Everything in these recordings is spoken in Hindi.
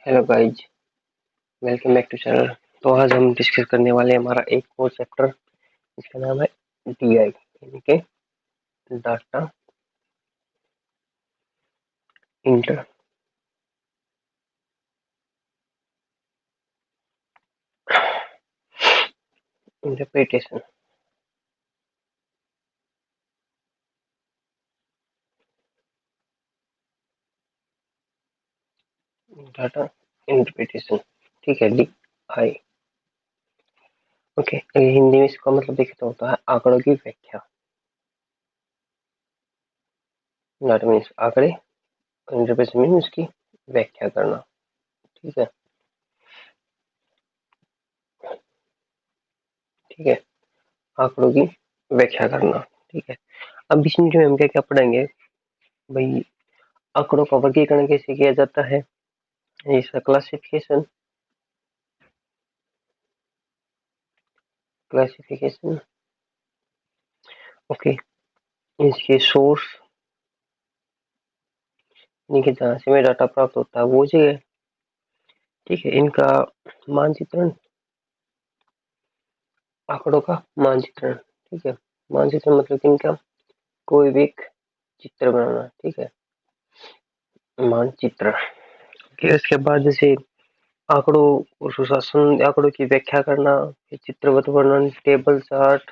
Hello guys, welcome back to channel. तो आज हम डिस्कस करने वाले हैं हमारा एक और चैप्टर जिसका नाम है डीआई यानी कि data inter interpretation. Data interpretation, ठीक है। D I, okay. हिंदी में इसका मतलब देखे तो होता है आंकड़ों की व्याख्या। डाटा मीन्स आंकड़े, इंटरप्रिटेशन मीन्स उसकी व्याख्या करना, ठीक है। ठीक है, आंकड़ों की व्याख्या करना, ठीक है। अब इसमें जो हम क्या क्या पढ़ेंगे भाई, आंकड़ों का वर्गीकरण कैसे किया जाता है, इसका क्लासिफिकेशन, क्लासिफिकेशन, ओके। इसके सोर्स यानी कि जहाँ से हमें डाटा प्राप्त होता है वो जगह, ठीक है। इनका मानचित्रण, आंकड़ों का मानचित्रण, ठीक है। मानचित्रण मतलब कि इनका कोई भी एक चित्र बनाना, ठीक है, मानचित्र। फिर इसके बाद जैसे आंकड़ों और सुशासन, आंकड़ों की व्याख्या करना, फिर चित्रवत वर्णन, table chart,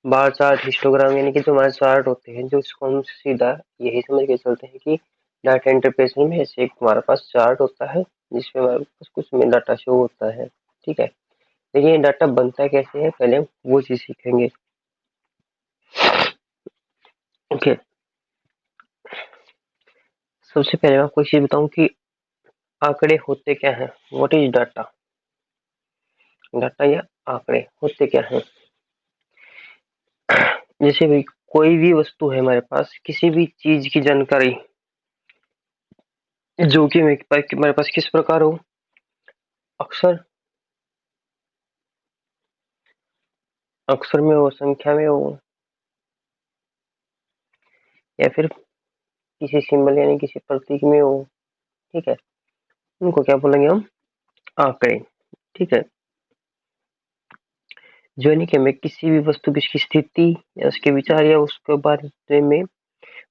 bar chart, histogram, यानी कि जो हमारे चार्ट होते हैं जो इसको हम सीधा यही समझ के चलते हैं कि डाटा इंटरप्रिटेशन में ऐसे एक हमारे पास चार्ट होता है जिसमें हमारे पास कुछ में डाटा शो होता है, ठीक है। लेकिन ये डाटा बनता कैसे है पहले हम वो चीज सीखेंगे, ओके। सबसे पहले मैं आपको एक चीज बताऊं कि आंकड़े होते क्या हैं। व्हाट इज डाटा, डाटा या आंकड़े होते क्या हैं। जैसे भी कोई भी वस्तु है हमारे पास, किसी भी चीज की जानकारी जो कि हमारे पास किस प्रकार हो, अक्सर, अक्षर में हो, संख्या में हो, या फिर किसी सिंबल यानी किसी प्रतीक में हो, ठीक है। उनको क्या बोलेंगे हम, आंकड़े, ठीक है। जो यानी कि हमें किसी भी वस्तु की उसकी स्थिति या उसके विचार या उसके बारे में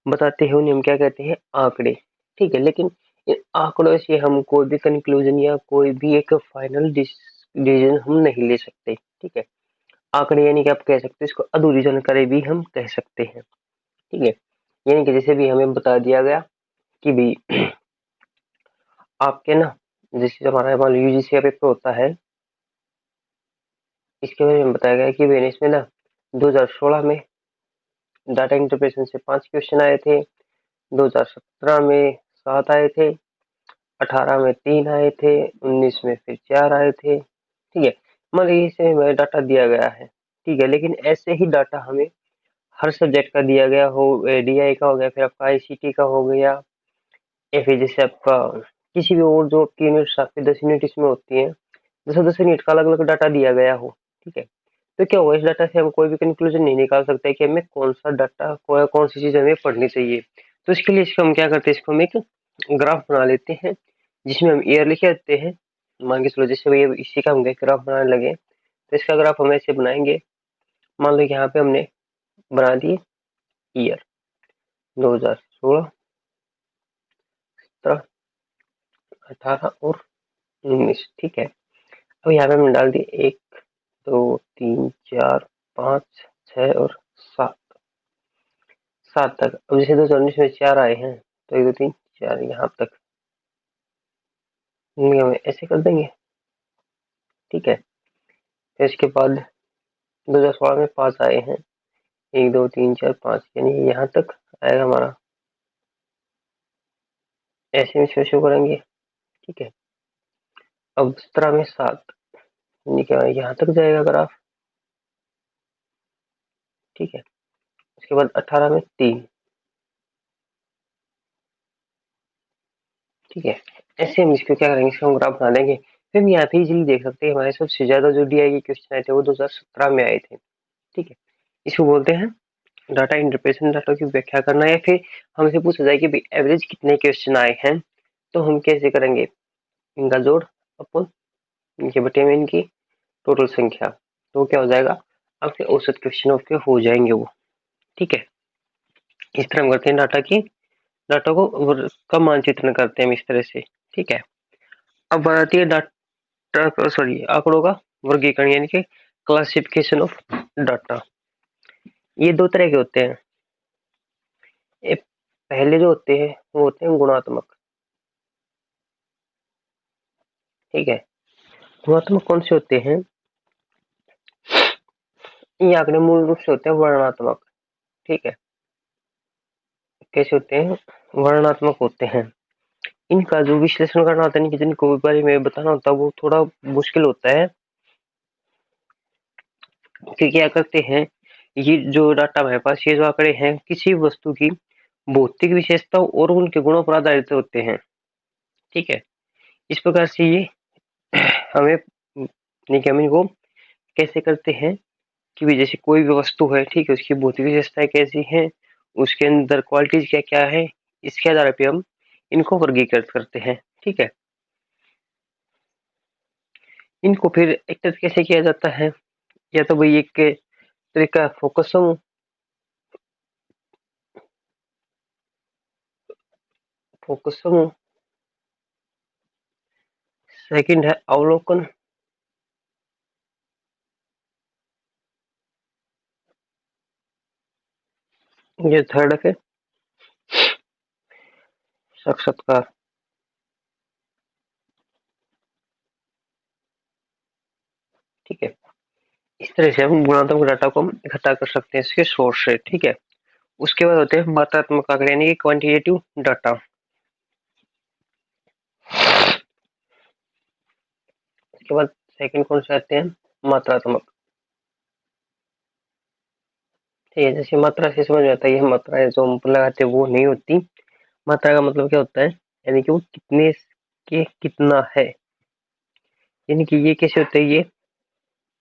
बताते हैं, उन्हें हम क्या कहते हैं, आंकड़े, ठीक है। लेकिन इन आंकड़ों से हम कोई भी कंक्लूजन या कोई भी एक फाइनल डिसीजन हम नहीं ले सकते, ठीक है। आंकड़े यानी कि आप कह सकते हैं इसको अधूरी जानकारी भी हम कह सकते हैं, ठीक है। यानी कि जैसे भी हमें बता दिया गया कि भाई आपके ना, जैसे हमारा मान लो यूजीसी का पेपर होता है, इसके बारे में बताया गया कि भाई इसमें ना 2016 में डाटा इंटरप्रिटेशन से 5 क्वेश्चन आए थे, 2017 में 7 आए थे, 18 में 3 आए थे, 19 में फिर 4 आए थे, ठीक है। मतलब इसे हमें डाटा दिया गया है, ठीक है। लेकिन ऐसे ही डाटा हमें हर सब्जेक्ट का दिया गया हो, डीआई का हो गया, फिर आपका आईसीटी का हो गया, या फिर जैसे आपका किसी भी और जो आपकी यूनिट आपकी 10 यूनिट इसमें होती है, 10 10 यूनिट का अलग अलग डाटा दिया गया हो, ठीक है। तो क्या होगा, इस डाटा से हम कोई भी कंक्लूजन नहीं निकाल सकते कि हमें कौन सा डाटा, कौन सी चीज हमें पढ़नी चाहिए। तो इसके लिए इसको हम क्या करते हैं, इसको हम एक ग्राफ बना लेते हैं जिसमें हम ईयर लिखे देते हैं। मान के चलो जैसे भैया इसी का हम ग्राफ बनाने लगे, तो इसका ग्राफ हम ऐसे बनाएंगे। मान लो यहाँ पे हमने बना दिए ईयर 2016, 17, 18 और 19, ठीक है। अब यहाँ पे हमने डाल दिए 1 2 3 4 5 6 और 7, 7 तक। अब जैसे 2019 में 4 आए हैं तो 1 2 3 4 यहाँ तक हम ऐसे कर देंगे, ठीक है। फिर इसके बाद 2016 में 5 आए हैं, 1 2 3 4 5, यानी यहाँ तक आएगा हमारा, ऐसे में शो करेंगे, ठीक है। अब 17 में 7 यानी क्या यहाँ तक जाएगा ग्राफ, ठीक है। उसके बाद 18 में 3, ठीक है। ऐसे हम इसको क्या करेंगे, इसका हम ग्राफ बना देंगे। फिर हम यहाँ पे इजीली देख सकते हैं हमारे सबसे ज्यादा जो डीआई के क्वेश्चन आए थे वो 2017 में आए थे, ठीक है। इसको बोलते हैं डाटा इंटरप्रिटेशन, डाटा की व्याख्या करना। या फिर हमसे पूछा जाए कि भाई एवरेज कितने क्वेश्चन आए हैं, तो हम कैसे करेंगे, इनका जोड़ अपन इनके बटे में इनकी टोटल संख्या, तो क्या हो जाएगा, आपके औसत क्वेश्चन आपके हो जाएंगे वो। ठीक है, इस तरह हम करते हैं डाटा को का मानचित्रण करते हैं हम इस तरह से। ठीक है, अब बात आती है डाटा सॉरी आंकड़ों का वर्गीकरण यानी कि क्लासिफिकेशन ऑफ डाटा। ये दो तरह के होते हैं। ये पहले जो होते हैं वो होते हैं गुणात्मक। ठीक है, गुणात्मक कौन से होते हैं, ये आंकड़े मूल रूप से होते हैं वर्णनात्मक। ठीक है, कैसे होते हैं, वर्णनात्मक होते हैं। इनका जो विश्लेषण करना होता है, इनकी जिनको बारे में बताना होता है वो थोड़ा मुश्किल होता है। कि क्या करते हैं, ये जो डाटा हमारे पास ये जो आंकड़े हैं किसी वस्तु की भौतिक विशेषताओं और उनके गुणों पर आधारित होते हैं। ठीक है, इस प्रकार से ये हमें निगमन को कैसे करते हैं कि भी जैसे कोई भी वस्तु है, ठीक है, उसकी भौतिक विशेषताएं कैसी हैं, उसके अंदर क्वालिटीज क्या क्या है, इसके आधार पे हम इनको वर्गीकृत करते हैं। ठीक है, इनको फिर एक तरह कैसे किया जाता है, या तो भाई एक तरीका फोकसम, सेकंड है अवलोकन, ये थर्ड है साक्षात्कार। ठीक है, इस तरह से हम गुणात्मक डाटा को हम इकट्ठा कर सकते हैं इसके सोर्स से। ठीक है, उसके बाद होते हैं मात्रात्मक आंकड़े यानी कि क्वांटिटेटिव डाटा। इसके बाद सेकंड कौन से आते हैं, मात्रात्मक। ठीक है, जैसे मात्रा से समझ में आता है, ये मात्रा है जो हम लगाते हैं वो नहीं होती। मात्रा का मतलब क्या होता है, यानी कि वो कितने के कितना है, यानी कि ये कैसे होते हैं,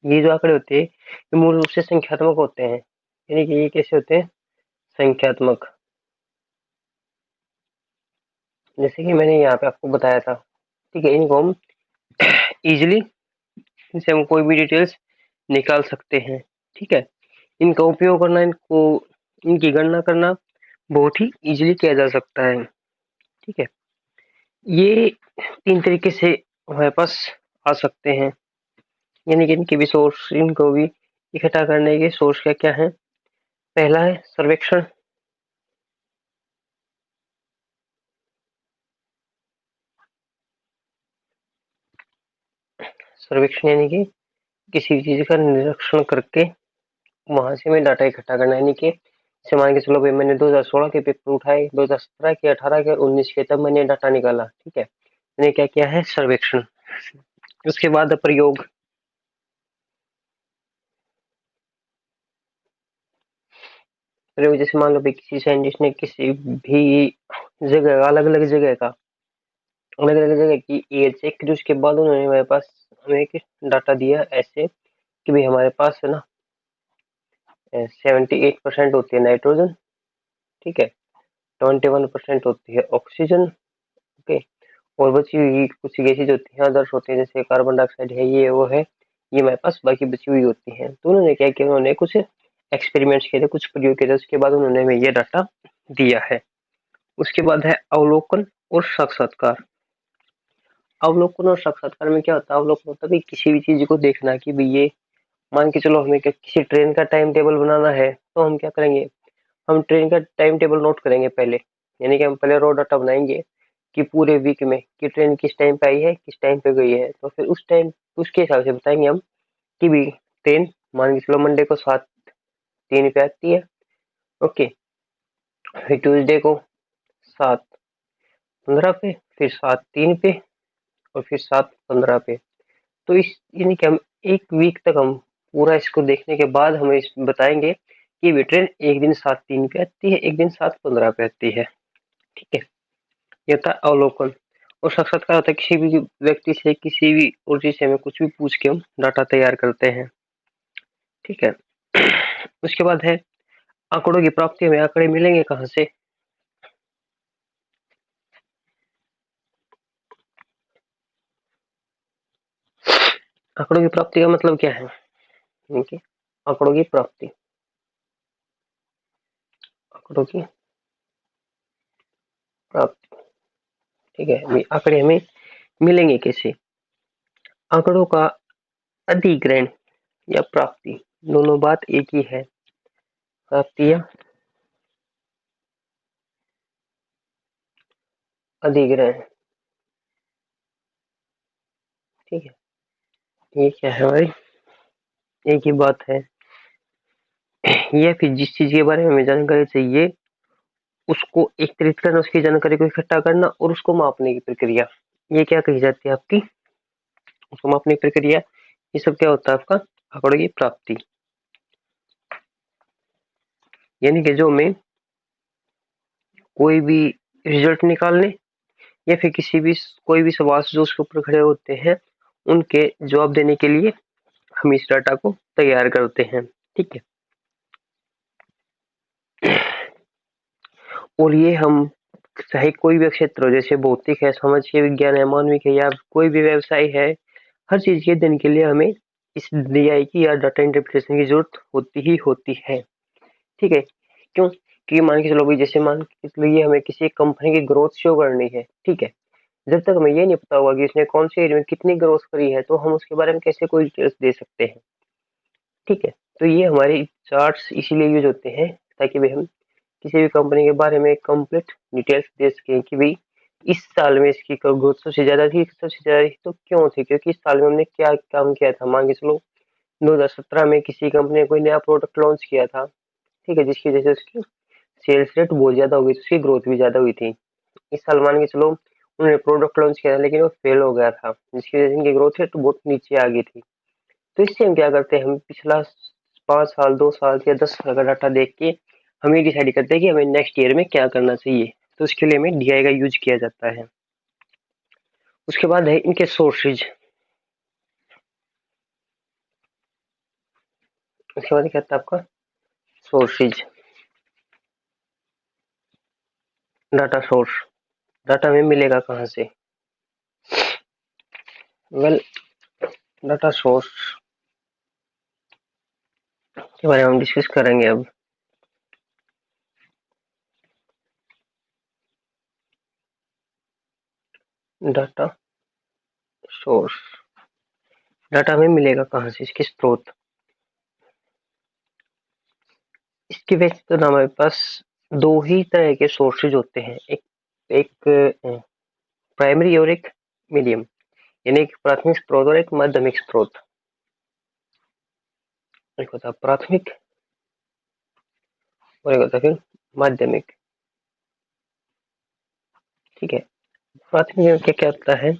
ये जो आंकड़े होते हैं ये मूल रूप से संख्यात्मक होते हैं। यानी कि ये कैसे होते हैं, संख्यात्मक। जैसे कि मैंने यहाँ पे आपको बताया था। ठीक है, इनको हम इजिली इनसे हम कोई भी डिटेल्स निकाल सकते हैं। ठीक है, इनका उपयोग करना, इनको इनकी गणना करना बहुत ही इजीली किया जा सकता है। ठीक है, ये तीन तरीके से हमारे पास आ सकते हैं, यानी कि इनके भी सोर्स, इनको भी इकट्ठा करने के सोर्स क्या क्या है। पहला है सर्वेक्षण। सर्वेक्षण यानी कि किसी चीज का निरीक्षण करके वहां से हमें डाटा इकट्ठा करना, यानी कि जैसे मान के चलो भाई मैंने 2016 के पेपर उठाए, 2017 के, 18 के, 19 के, तब मैंने डाटा निकाला। ठीक है, मैंने क्या किया है, सर्वेक्षण। उसके बाद प्रयोग, प्रयोग जैसे मान लो भाई किसी साइंटिस्ट ने किसी भी जगह, अलग अलग जगह की एज चेक करी, उसके बाद उन्होंने हमारे पास हमें एक डाटा दिया ऐसे कि भाई हमारे पास है ना 78% होती है नाइट्रोजन। ठीक है, 21% होती है ऑक्सीजन। ओके, और बची हुई कुछ गैसेज होती हैं, अदर्स होती हैं, जैसे कार्बन डाइऑक्साइड है, ये वो है, ये हमारे पास बाकी बची हुई होती हैं। तो उन्होंने क्या किया, उन्होंने कुछ एक्सपेरिमेंट्स किए थे, कुछ प्रयोग किए थे, उसके बाद उन्होंने हमें ये डाटा दिया है। उसके बाद है अवलोकन और साक्षात्कार। अवलोकन और साक्षात्कार में क्या होता है, अवलोकन होता है कि किसी भी चीज को देखना कि भाई ये, मान के चलो हमें किसी ट्रेन का टाइम टेबल बनाना है, तो हम क्या करेंगे, हम ट्रेन का टाइम टेबल नोट करेंगे पहले। यानी कि हम पहले रो डाटा बनाएंगे कि पूरे वीक में कि ट्रेन किस टाइम पे आई है, किस टाइम पे गई है, तो फिर उस टाइम उसके हिसाब से बताएंगे हम कि भी ट्रेन मान के चलो मंडे को 7:03 पे आती है। ओके, फिर ट्यूसडे को 7:15 पे, फिर 7:03 पे, और फिर 7:15 पे। तो इस यानी कि हम एक वीक तक हम पूरा इसको देखने के बाद हमें इस बताएंगे कि ये ट्रेन एक दिन 7:03 पे आती है, एक दिन 7:15 पे आती है। ठीक है, ये था अवलोकन। और साक्षात्कार होता है किसी भी व्यक्ति से, किसी भी और चीज से हमें कुछ भी पूछ के हम डाटा तैयार करते हैं। ठीक है, उसके बाद है आंकड़ों की प्राप्ति। हमें आंकड़े मिलेंगे कहाँ से, आंकड़ों की प्राप्ति का मतलब क्या है? देखिए, आंकड़ों की प्राप्ति, आंकड़ों की प्राप्ति, ठीक है। अभी आंकड़े हमें मिलेंगे कैसे? आंकड़ों का अधिग्रहण या प्राप्ति, दोनों बात एक ही है। प्राप्ति या अधिग्रहण, ठीक है। ये क्या है भाई? एक ही बात है। या फिर जिस चीज के बारे में हमें जानकारी चाहिए उसको एकत्रित करना, उसकी जानकारी को इकट्ठा करना और उसको मापने की प्रक्रिया, ये क्या कही जाती है आपकी? उसको मापने की प्रक्रिया। ये सब क्या होता है आपका? आंकड़ों की प्राप्ति। यानी कि जो हमें कोई भी रिजल्ट निकालने या फिर किसी भी कोई भी सवाल जो उसके ऊपर खड़े होते हैं उनके जवाब देने के लिए हम इस डाटा को तैयार करते हैं, ठीक है। और ये हम चाहे कोई भी क्षेत्र हो, जैसे भौतिक है, समाजिक विज्ञान है, मानविक है या कोई भी व्यवसाय है, हर चीज के अध्ययन के लिए हमें इस डीआई की या डाटा इंटरप्रिटेशन की जरूरत होती ही होती है, ठीक है। क्यों? कि मान के चलो भाई, जैसे मान के चलो ये हमें किसी कंपनी की ग्रोथ शो करनी है, ठीक है। जब तक हमें ये नहीं पता होगा कि इसने कौन से एरिया में कितनी ग्रोथ करी है तो हम उसके बारे में कैसे कोई डिटेल्स दे सकते हैं, ठीक है। तो ये हमारे चार्ट्स इसीलिए यूज होते हैं ताकि भाई हम किसी भी कंपनी के बारे में कंप्लीट डिटेल्स दे सकें कि भाई इस साल में इसकी ग्रोथ सबसे ज्यादा थी, सबसे ज्यादा थी तो क्यों थी, क्योंकि इस साल में हमने क्या काम किया था। मान के चलो 2017 में किसी कंपनी ने कोई नया प्रोडक्ट लॉन्च किया था, ठीक है, जिसकी वजह से उसकी सेल्स रेट बहुत ज्यादा हो गई, उसकी ग्रोथ भी ज्यादा हुई थी। इस साल मान के चलो उन्होंने प्रोडक्ट लॉन्च किया था लेकिन वो फेल हो गया था, जिसकी वजह से इनकी ग्रोथ रेट बहुत नीचे आ गई थी। तो इससे हम क्या करते हैं, हम पिछला 5 साल, 2 साल या 10 साल का डाटा देख के हम ये डिसाइड करते हैं कि हमें नेक्स्ट ईयर में क्या करना चाहिए। तो उसके लिए हमें डीआई का यूज किया जाता है। उसके बाद है इनके सोर्सेज। उसके बाद क्या था आपका? Sources, data source. डाटा हमें मिलेगा कहाँ से? वेल, डाटा सोर्स के बारे में हम डिस्कस करेंगे अब। डाटा सोर्स, डाटा हमें मिलेगा कहाँ से, इसके स्रोत। इसके वैसे तो ना हमारे पास दो ही तरह के सोर्सेज होते हैं, एक एक प्राइमरी और एक मीडियम, यानी एक प्राथमिक स्रोत और एक माध्यमिक स्रोत। एक होता है प्राथमिक और एक होता है फिर माध्यमिक, ठीक है। प्राथमिक में क्या क्या होता है?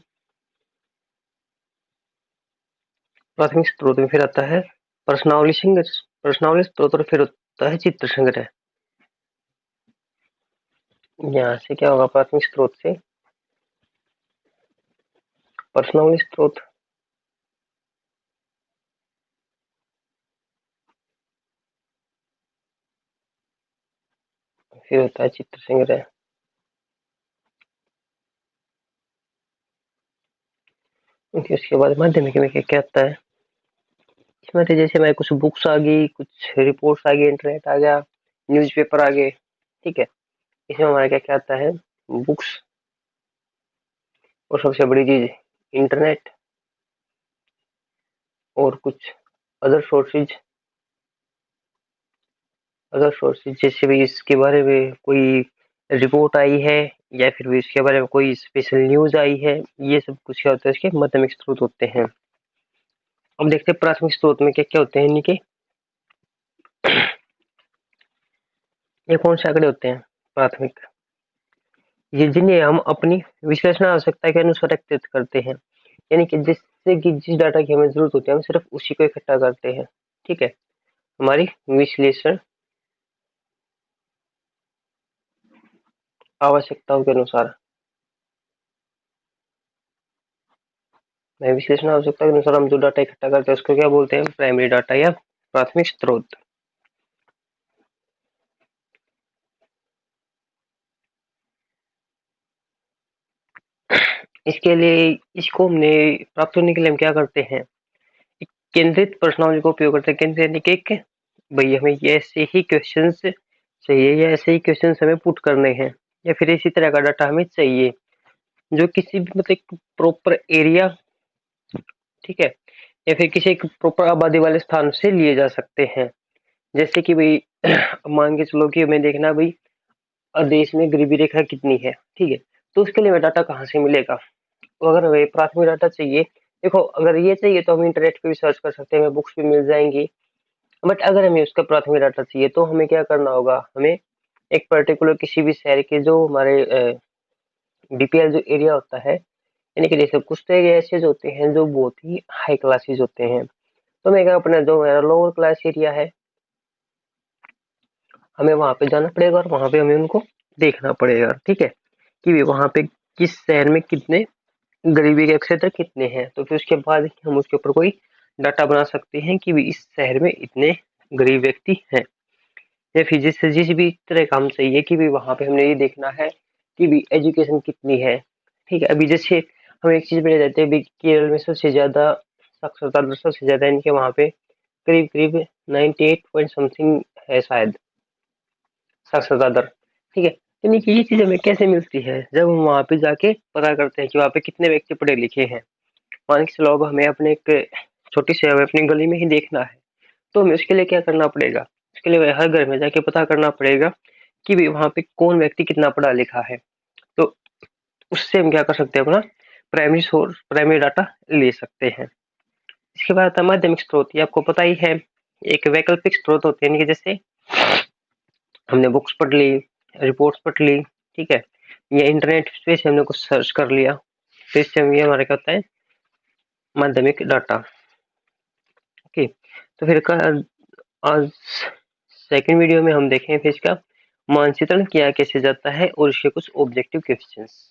प्राथमिक स्रोत में फिर आता है प्रश्नावली संग्रह, प्रश्नावली स्रोत, और फिर होता है चित्र संग्रह। यहाँ से क्या होगा? प्राथमिक स्रोत से प्रश्नावली स्रोत, फिर होता है चित्र संग्रह। उसके बाद माध्यमिक में क्या क्या आता है? इसमें तो जैसे मैं कुछ बुक्स आ गई, कुछ रिपोर्ट्स आ गई, इंटरनेट आ गया, न्यूज़पेपर आ गए, ठीक है। इसमें हमारा क्या क्या आता है? बुक्स, और सबसे बड़ी चीज इंटरनेट, और कुछ अदर सोर्सेज। अदर सोर्सेज जैसे भी इसके बारे में कोई रिपोर्ट आई है या फिर भी इसके बारे में कोई स्पेशल न्यूज आई है, ये सब कुछ क्या होता है? इसके माध्यमिक स्रोत होते हैं। अब देखते हैं प्राथमिक स्रोत में क्या क्या होते हैं इनके। ये कौन से आंकड़े होते हैं प्राथमिक? ये जिन्हें हम अपनी विश्लेषण आवश्यकता के अनुसार एकत्रित करते हैं, यानी कि जिससे कि जिस डाटा की हमें जरूरत होती है हम सिर्फ उसी को इकट्ठा करते हैं, ठीक है। हमारी विश्लेषण आवश्यकताओं के अनुसार, विश्लेषण आवश्यकता के अनुसार हम जो डाटा इकट्ठा करते हैं उसको क्या बोलते हैं? प्राइमरी डाटा या प्राथमिक स्रोत। इसके लिए इसको हमने प्राप्त करने के लिए हम क्या करते हैं? केंद्रित प्रश्नावली का उपयोग करते हैं। केंद्रित यानी कि भाई हमें ये ऐसे ही क्वेश्चंस चाहिए या ऐसे ही क्वेश्चंस हमें पुट करने हैं या फिर इसी तरह का डाटा हमें चाहिए जो किसी भी मतलब प्रॉपर एरिया, ठीक है, या फिर किसी एक प्रॉपर आबादी वाले स्थान से लिए जा सकते हैं। जैसे कि भाई मान के चलो कि हमें देखना भाई देश में गरीबी रेखा कितनी है, ठीक है, तो उसके लिए हमें डाटा कहाँ से मिलेगा। तो अगर हमें प्राथमिक डाटा चाहिए, देखो अगर ये चाहिए तो हम इंटरनेट पे भी सर्च कर सकते हैं, हमें बुक्स भी मिल जाएंगी। बट अगर हमें उसका प्राथमिक डाटा चाहिए तो हमें क्या करना होगा, हमें एक पर्टिकुलर किसी भी शहर के जो हमारे बीपीएल जो एरिया होता है, यानी कि जैसे कुछ तो एरिया ऐसे होते हैं जो बहुत ही हाई क्लासेस होते हैं, तो मैं क्या अपना जो मेरा लोअर क्लास एरिया है हमें वहां पे जाना पड़ेगा और वहां पे हमें उनको देखना पड़ेगा, ठीक है, कि वहां पे किस शहर में कितने गरीबी के क्षेत्र कितने हैं। तो फिर उसके बाद हम उसके ऊपर कोई डाटा बना सकते हैं कि भी इस शहर में इतने गरीब व्यक्ति हैं, या फिर जिस भी तरह का हम चाहिए कि भी वहां पे हमने ये देखना है कि भी एजुकेशन कितनी है, ठीक है। अभी जैसे हम एक चीज पढ़े जाते हैं भी केरल में सबसे ज्यादा साक्षरता दर सबसे ज्यादा इनके वहां पे करीब करीब 98 पॉइंट समथिंग है शायद साक्षरता दर, ठीक है। यानी कि ये चीज हमें कैसे मिलती है, जब हम वहां पे जाके पता करते हैं कि वहां पे कितने व्यक्ति पढ़े लिखे हैं। मान के चलो अब हमें अपने एक छोटी सी हमें अपनी गली में ही देखना है, तो हमें उसके लिए क्या करना पड़ेगा, उसके लिए हर घर में जाके पता करना पड़ेगा कि भाई वहां पे कौन व्यक्ति कितना पढ़ा लिखा है। तो उससे हम क्या कर सकते हैं, अपना प्राइमरी सोर्स प्राइमरी डाटा ले सकते हैं। इसके बाद आता है माध्यमिक स्रोत, ये आपको पता ही है, एक वैकल्पिक स्रोत होते हैं, यानी कि जैसे हमने बुक्स पढ़ ली, रिपोर्ट्स पढ़ ली, ठीक है, या इंटरनेट पे से हमने कुछ सर्च कर लिया, तो इससे हम ये हमारा क्या होता है माध्यमिक डाटा। ओके, तो फिर आज सेकंड वीडियो में हम देखें फिर इसका मानचित्रण किया कैसे जाता है और इसके कुछ ऑब्जेक्टिव क्वेश्चंस।